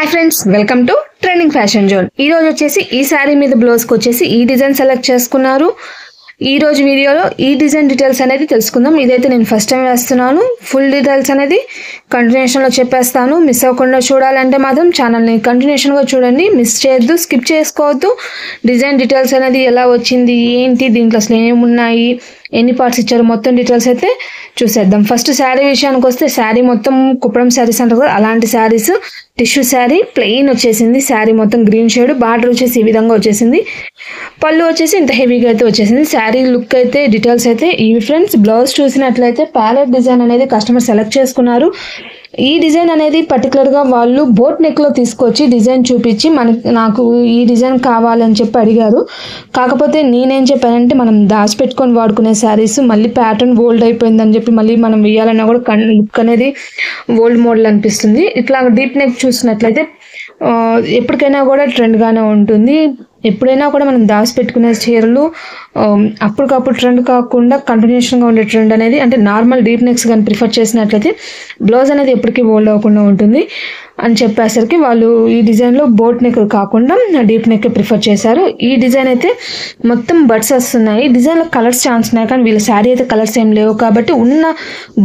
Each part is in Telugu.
Hi friends, welcome to trending fashion zone. ఈ రోజు వచ్చేసి ఈ శారీ మీద బ్లౌజ్ కి వచ్చేసి ఈ డిజైన్ సెలెక్ట్ చేసుకున్నారు. ఈ రోజు వీడియోలో ఈ డిజైన్ డీటెయిల్స్ అనేది తెలుసుకుందాం. ఇదైతే నేను ఫస్ట్ టైం వేస్తున్నాను. ఫుల్ డీటెయిల్స్ అనేది కంటిన్యూషన్లో చెప్పేస్తాను. మిస్ అవ్వకుండా చూడాలంటే మాత్రం ఛానల్ని కంటిన్యూషన్గా చూడండి, మిస్ చేయొద్దు, స్కిప్ చేసుకోవద్దు. డిజైన్ డీటెయిల్స్ అనేది ఎలా వచ్చింది, ఏంటి, దీంట్లో అసలు ఏమున్నాయి, ఎన్ని పార్ట్స్ ఇచ్చారు, మొత్తం డీటెయిల్స్ అయితే చూసేద్దాం. ఫస్ట్ శారీ విషయానికి వస్తే శారీ మొత్తం కుప్పడం శారీస్ అంటారు కదా, అలాంటి శారీస్ టిష్యూ శారీ ప్లెయిన్ వచ్చేసింది. శారీ మొత్తం గ్రీన్ షేడ్, బార్డర్ వచ్చేసి ఈ విధంగా వచ్చేసింది. పళ్ళు వచ్చేసి ఇంత హెవీగా అయితే వచ్చేసింది. శారీ లుక్ అయితే డీటెయిల్స్ అయితే ఇవి ఫ్రెండ్స్. బ్లౌజ్ చూసినట్లయితే ప్యాలెట్ డిజైన్ అనేది కస్టమర్ సెలెక్ట్ చేసుకున్నారు. ఈ డిజైన్ అనేది పర్టికులర్గా వాళ్ళు బోట్ నెక్లో తీసుకొచ్చి డిజైన్ చూపించి నాకు ఈ డిజైన్ కావాలని చెప్పి అడిగారు. కాకపోతే నేనేం చెప్పానంటే, మనం దాచిపెట్టుకొని వాడుకునే శారీస్ మళ్ళీ ప్యాటర్న్ ఓల్డ్ అయిపోయిందని చెప్పి మళ్ళీ మనం వేయాలన్నా కూడా లుక్ అనేది ఓల్డ్ మోడల్ అనిపిస్తుంది. ఇట్లా డీప్ నెక్ చూసినట్లయితే ఎప్పటికైనా కూడా ట్రెండ్గానే ఉంటుంది. ఎప్పుడైనా కూడా మనం దాచిపెట్టుకునే చీరలు అప్పటికప్పుడు ట్రెండ్ కాకుండా కంటిన్యూషన్గా ఉండే ట్రెండ్ అనేది, అంటే నార్మల్ డీప్ నెక్స్ కానీ ప్రిఫర్ చేసినట్లయితే బ్లౌజ్ అనేది ఎప్పటికీ ఓల్డ్ అవ్వకుండా ఉంటుంది అని చెప్పేసరికి వాళ్ళు ఈ డిజైన్లో బోట్ నెక్ కాకుండా డీప్ నెక్ ప్రిఫర్ చేశారు. ఈ డిజైన్ అయితే మొత్తం బడ్స్ వస్తున్నాయి. డిజైన్లో కలర్స్ ఛాన్స్ ఉన్నాయి, కానీ వీళ్ళ శారీ అయితే కలర్స్ ఏం లేవు కాబట్టి ఉన్న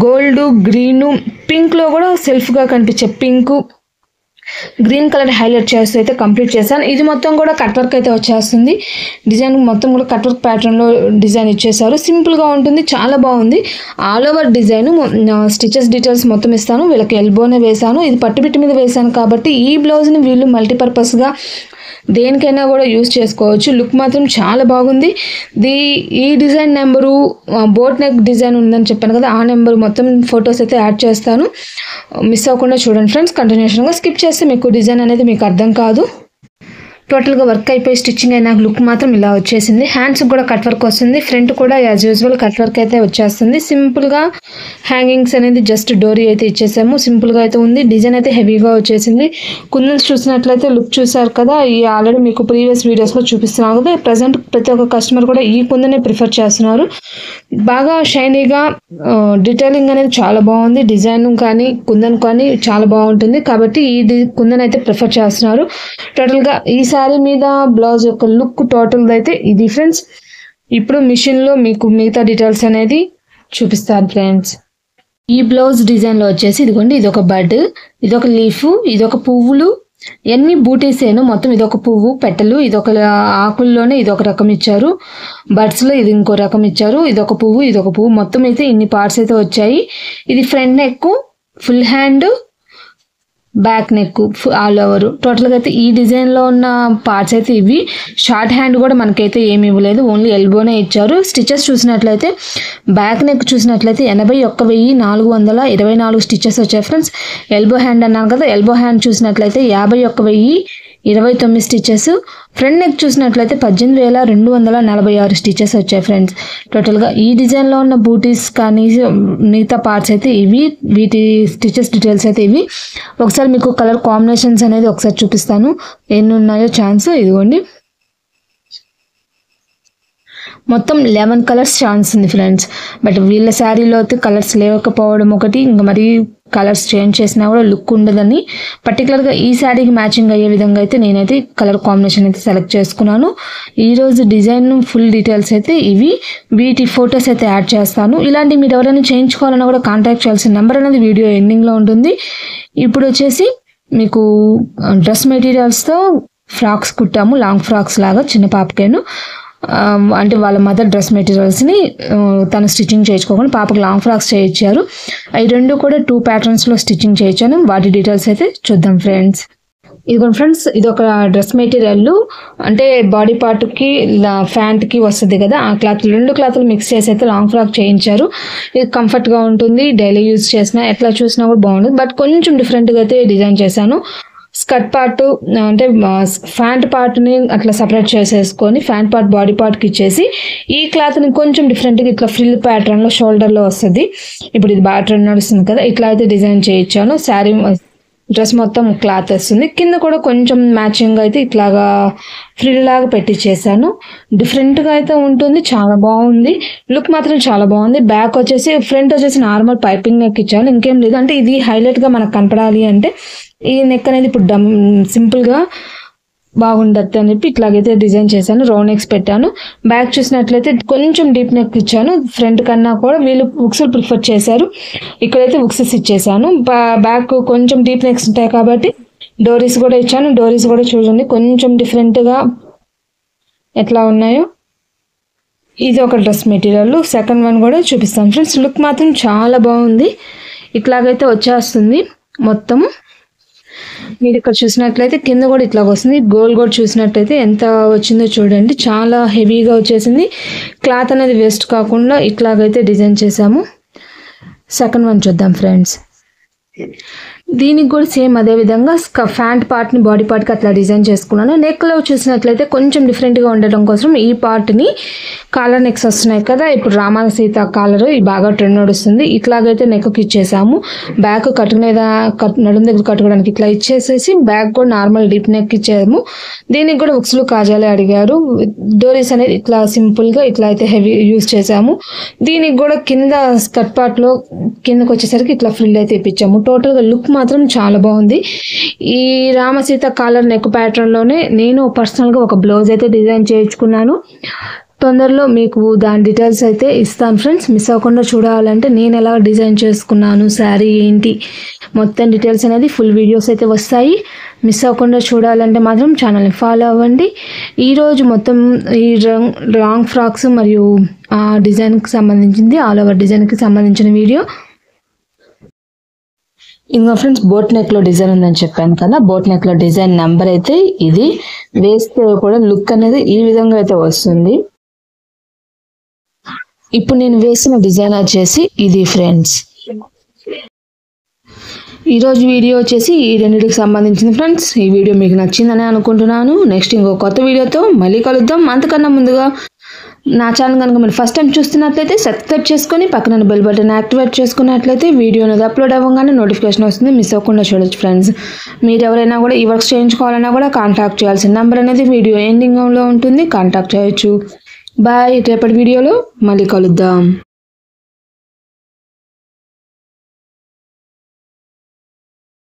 గోల్డ్, గ్రీను, పింక్లో కూడా సెల్ఫ్గా కనిపించే పింకు, గ్రీన్ కలర్ హైలైట్ చేస్తూ అయితే కంప్లీట్ చేశాను. ఇది మొత్తం కూడా కట్ వర్క్ అయితే వచ్చేస్తుంది. డిజైన్ మొత్తం కూడా కట్ వర్క్ ప్యాటర్న్లో డిజైన్ ఇచ్చేసారు. సింపుల్గా ఉంటుంది, చాలా బాగుంది. All over design stitches details మొత్తం ఇస్తాను. వీళ్ళకి ఎల్బోనే వేశాను, ఇది పట్టుబిట్టి మీద వేశాను కాబట్టి ఈ బ్లౌజ్ని వీళ్ళు మల్టీపర్పస్గా దేనికైనా కూడా యూజ్ చేసుకోవచ్చు. లుక్ మాత్రం చాలా బాగుంది. ఈ design number boat neck design ఉందని చెప్పాను కదా, ఆ నెంబర్ మొత్తం ఫొటోస్ అయితే యాడ్ చేస్తాను. మిస్ అవ్వకుండా చూడండి ఫ్రెండ్స్. కంటిన్యూషన్గా స్కిప్ చేస్తే మీకు డిజైన్ అనేది మీకు అర్థం కాదు. టోటల్గా వర్క్ అయిపోయి స్టిచ్చింగ్ అయినా లుక్ మాత్రం ఇలా వచ్చేసింది. హ్యాండ్స్కి కూడా కట్ వర్క్ వస్తుంది. ఫ్రంట్ కూడా యాజ్ యూజువల్ కట్ వర్క్ అయితే వచ్చేస్తుంది. సింపుల్గా హ్యాంగింగ్స్ అనేది జస్ట్ డోరీ అయితే ఇచ్చేసాము. సింపుల్గా అయితే ఉంది. డిజైన్ అయితే హెవీగా వచ్చేసింది. కుందన్స్ చూసినట్లయితే లుక్ చూసారు కదా, ఈ ఆల్రెడీ మీకు ప్రీవియస్ వీడియోస్లో చూపిస్తున్నాను కదా. ప్రజెంట్ ప్రతి ఒక్క కస్టమర్ కూడా ఈ కుందనే ప్రిఫర్ చేస్తున్నారు. బాగా షైనీగా డీటెయిలింగ్ అనేది చాలా బాగుంది. డిజైన్ కానీ కుందన్ కానీ చాలా బాగుంటుంది కాబట్టి ఈ కుందన్ అయితే ప్రిఫర్ చేస్తున్నారు. టోటల్గా ఈ శారీ మీద బ్లౌజ్ యొక్క లుక్ టోటల్ అయితే ఇది ఫ్రెండ్స్. ఇప్పుడు మిషన్లో మీకు మిగతా డీటెయిల్స్ అనేది చూపిస్తాను ఫ్రెండ్స్. ఈ బ్లౌజ్ డిజైన్లో వచ్చేసి ఇదిగోండి, ఇదొక బడ్, ఇదొక లీఫ్, ఇదొక పువ్వులు, ఎన్ని బూటీసేను మొత్తం. ఇదొక పువ్వు పెట్టలు, ఇదొక ఆకుల్లోనే ఇదొక రకం ఇచ్చారు, బడ్స్లో ఇది ఇంకో రకం ఇచ్చారు, ఇదొక పువ్వు, ఇదొక పువ్వు, మొత్తం అయితే ఇన్ని పార్ట్స్ అయితే వచ్చాయి. ఇది front neck, full hand, back neck, all over. టోటల్గా అయితే ఈ డిజైన్లో ఉన్న పార్ట్స్ అయితే ఇవి. షార్ట్ హ్యాండ్ కూడా మనకైతే ఏమి ఇవ్వలేదు, ఓన్లీ ఎల్బోనే ఇచ్చారు. స్టిచెస్ చూసినట్లయితే బ్యాక్ నెక్ చూసినట్లయితే 81,424 స్టిచెస్ వచ్చాయి ఫ్రెండ్స్. ఎల్బో హ్యాండ్ అన్నాను కదా, ఎల్బో హ్యాండ్ చూసినట్లయితే 51,029 స్టిచెస్. ఫ్రంట్ నెక్ చూసినట్లయితే 18,246 స్టిచెస్ వచ్చాయి ఫ్రెండ్స్. టోటల్గా ఈ డిజైన్లో ఉన్న బూటీస్ కానీ మిగతా పార్ట్స్ అయితే ఇవి. వీటి స్టిచెస్ డీటెయిల్స్ అయితే ఇవి. ఒకసారి మీకు కలర్ కాంబినేషన్స్ అనేది ఒకసారి చూపిస్తాను ఎన్ని ఉన్నాయో ఛాన్స్. ఇదిగోండి, మొత్తం 11 కలర్స్ ఛాన్స్ ఉంది ఫ్రెండ్స్. బట్ వీళ్ళ శారీలో అయితే కలర్స్ లేకపోవడం ఒకటి, ఇంకా మరి కలర్స్ చేంజ్ చేసినా కూడా లుక్ ఉండదని పర్టికులర్గా ఈ శారీకి మ్యాచింగ్ అయ్యే విధంగా అయితే నేనైతే కలర్ కాంబినేషన్ అయితే సెలెక్ట్ చేసుకున్నాను. ఈరోజు డిజైన్ ఫుల్ డీటెయిల్స్ అయితే ఇవి. వీటి ఫొటోస్ అయితే యాడ్ చేస్తాను. ఇలాంటి మీరు ఎవరైనా చేయించుకోవాలన్నా కూడా కాంటాక్ట్ చేయాల్సిన నెంబర్ అనేది వీడియో ఎండింగ్లో ఉంటుంది. ఇప్పుడు వచ్చేసి మీకు డ్రెస్ మెటీరియల్స్తో ఫ్రాక్స్ కుట్టాము, లాంగ్ ఫ్రాక్స్ లాగా చిన్న పాపకేను. అంటే వాళ్ళ మదర్ డ్రెస్ మెటీరియల్స్ని తను స్టిచ్చింగ్ చేయించుకోకుండా పాపకు లాంగ్ ఫ్రాక్స్ చేయించారు. అవి రెండు కూడా 2 ప్యాటర్న్స్లో స్టిచ్చింగ్ చేయించాను. వాటి డీటెయిల్స్ అయితే చూద్దాం ఫ్రెండ్స్. ఇదిగోండి ఫ్రెండ్స్, ఇది ఒక డ్రెస్ మెటీరియల్, అంటే బాడీ పార్ట్కి ఫ్యాంట్కి వస్తుంది కదా, ఆ క్లాత్ 2 క్లాత్లు మిక్స్ చేసి అయితే లాంగ్ ఫ్రాక్ చేయించారు. ఇది కంఫర్ట్గా ఉంటుంది, డైలీ యూజ్ చేసినా ఎట్లా చూసినా కూడా బాగుంటుంది. బట్ కొంచెం డిఫరెంట్గా అయితే డిజైన్ చేశాను. స్కర్ట్ పార్ట్ అంటే ఫ్యాంట్ పార్ట్ని అట్లా సపరేట్ చేసేసుకొని ఫ్యాంట్ పార్ట్ బాడీ పార్ట్కి ఇచ్చేసి ఈ క్లాత్ని కొంచెం డిఫరెంట్గా ఇట్లా ఫ్రిల్ ప్యాటర్న్లో షోల్డర్లో వస్తుంది. ఇప్పుడు ఇది బాగా ట్రెండ్ నడుస్తుంది కదా, ఇట్లా అయితే డిజైన్ చేయించాను. శారీ డ్రెస్ మొత్తం క్లాత్ వస్తుంది. కింద కూడా కొంచెం మ్యాచింగ్ అయితే ఇట్లాగా ఫ్రిల్ లాగా పెట్టించేసాను. డిఫరెంట్గా అయితే ఉంటుంది, చాలా బాగుంది. లుక్ మాత్రం చాలా బాగుంది. బ్యాక్ వచ్చేసి ఫ్రంట్ వచ్చేసి నార్మల్ పైపింగ్ నెక్ ఇచ్చాను, ఇంకేం లేదు. అంటే ఇది హైలైట్గా మనకు కనపడాలి అంటే ఈ నెక్ అనేది ఇప్పుడు సింపుల్గా బాగుండద్దు అని చెప్పి ఇట్లాగైతే డిజైన్ చేశాను. రౌండ్ నెక్స్ పెట్టాను. బ్యాక్ చూసినట్లయితే కొంచెం డీప్ నెక్ ఇచ్చాను. ఫ్రంట్ కన్నా కూడా వీళ్ళు బుక్స్ ప్రిఫర్ చేశారు. ఇక్కడైతే బుక్సెస్ ఇచ్చేసాను. బ్యాక్ కొంచెం డీప్ నెక్స్ ఉంటాయి కాబట్టి డోరీస్ కూడా ఇచ్చాను. డోరీస్ కూడా చూడండి కొంచెం డిఫరెంట్గా ఎట్లా ఉన్నాయో. ఇది ఒక డ్రెస్ మెటీరియల్. సెకండ్ వన్ కూడా చూపిస్తాను ఫ్రెండ్స్. లుక్ మాత్రం చాలా బాగుంది. ఇట్లాగైతే వచ్చేస్తుంది మొత్తము. మీరు ఇక్కడ చూసినట్లయితే కింద కూడా ఇట్లా వస్తుంది. గోల్ కూడా చూసినట్లయితే ఎంత వచ్చిందో చూడండి. చాలా హెవీగా వచ్చేసింది. క్లాత్ అనేది వేస్ట్ కాకుండా ఇట్లాగైతే డిజైన్ చేసాము. సెకండ్ వన్ చూద్దాం ఫ్రెండ్స్. దీనికి కూడా సేమ్ అదే విధంగా ఫ్యాంట్ పార్ట్ని బాడీ పార్ట్కి అట్లా డిజైన్ చేసుకున్నాను. నెక్లో చూసినట్లయితే కొంచెం డిఫరెంట్గా ఉండడం కోసం ఈ పార్ట్ని కాలర్ నెక్స్ వస్తున్నాయి కదా, ఇప్పుడు రామ సీత కాలర్ ఈ బాగా ట్రెండ్ నడుస్తుంది. ఇట్లాగైతే నెక్కి ఇచ్చేసాము. బ్యాక్ కట్టుకునేదా నడుము దగ్గర కట్టుకోవడానికి ఇట్లా ఇచ్చేసేసి బ్యాక్ కూడా నార్మల్ డీప్ నెక్ ఇచ్చాము. దీనికి కూడా ఉక్స్లు కాజాలే అడిగారు. డోరీస్ అనేది ఇట్లా సింపుల్గా ఇట్లా అయితే హెవీ యూజ్ చేసాము. దీనికి కూడా కింద స్కర్ట్ పార్ట్లో కిందకి వచ్చేసరికి ఇట్లా ఫ్రిల్ అయితే ఇప్పించాము. టోటల్గా లుక్ మాత్రం చాలా బాగుంది. ఈ రామసీత కాలర్ నెక్ ప్యాటర్న్లోనే నేను పర్సనల్గా ఒక బ్లౌజ్ అయితే డిజైన్ చేయించుకున్నాను. తొందరలో మీకు దాని డీటెయిల్స్ అయితే ఇస్తాను ఫ్రెండ్స్. మిస్ అవ్వకుండా చూడాలంటే నేను ఎలా డిజైన్ చేసుకున్నాను, శారీ ఏంటి మొత్తం డీటెయిల్స్ అనేది ఫుల్ వీడియోస్ అయితే వస్తాయి. మిస్ అవ్వకుండా చూడాలంటే మాత్రం ఛానల్ని ఫాలో అవ్వండి. ఈరోజు మొత్తం ఈ లాంగ్ ఫ్రాక్స్ మరియు ఆ డిజైన్కి సంబంధించింది, ఆల్ ఓవర్ డిజైన్కి సంబంధించిన వీడియో. ఇంకా ఫ్రెండ్స్ బోట్ నెక్లో డిజైన్ ఉందని చెప్పాను కదా, బోట్ నెక్లో డిజైన్ నెంబర్ అయితే ఇది. వేస్తే కూడా లుక్ అనేది ఈ విధంగా అయితే వస్తుంది. ఇప్పుడు నేను వేసిన డిజైన్ వచ్చేసి ఇది ఫ్రెండ్స్. ఈరోజు వీడియో వచ్చేసి ఈ రెండింటికి సంబంధించింది ఫ్రెండ్స్. ఈ వీడియో మీకు నచ్చిందని అనుకుంటున్నాను. నెక్స్ట్ ఇంకో కొత్త వీడియోతో మళ్ళీ కలుద్దాం. అంతకన్నా ముందుగా నా ఛానల్ కనుక మీరు ఫస్ట్ టైం చూస్తున్నట్లయితే సబ్స్క్రైబ్ చేసుకొని పక్కన బెల్ బటన్ యాక్టివేట్ చేసుకున్నట్లయితే వీడియో అనేది అప్లోడ్ అవ్వగానే నోటిఫికేషన్ వస్తుంది. మిస్ అవ్వకుండా చూడొచ్చు ఫ్రెండ్స్. మీరు ఎవరైనా కూడా ఈ వర్క్స్ చేయించుకోవాలన్నా కూడా కాంటాక్ట్ చేయాల్సిన నెంబర్ అనేది వీడియో ఎండింగ్లో ఉంటుంది. కాంటాక్ట్ చేయొచ్చు. బాయ్. రేపటి వీడియోలో మళ్ళీ కలుద్దాం.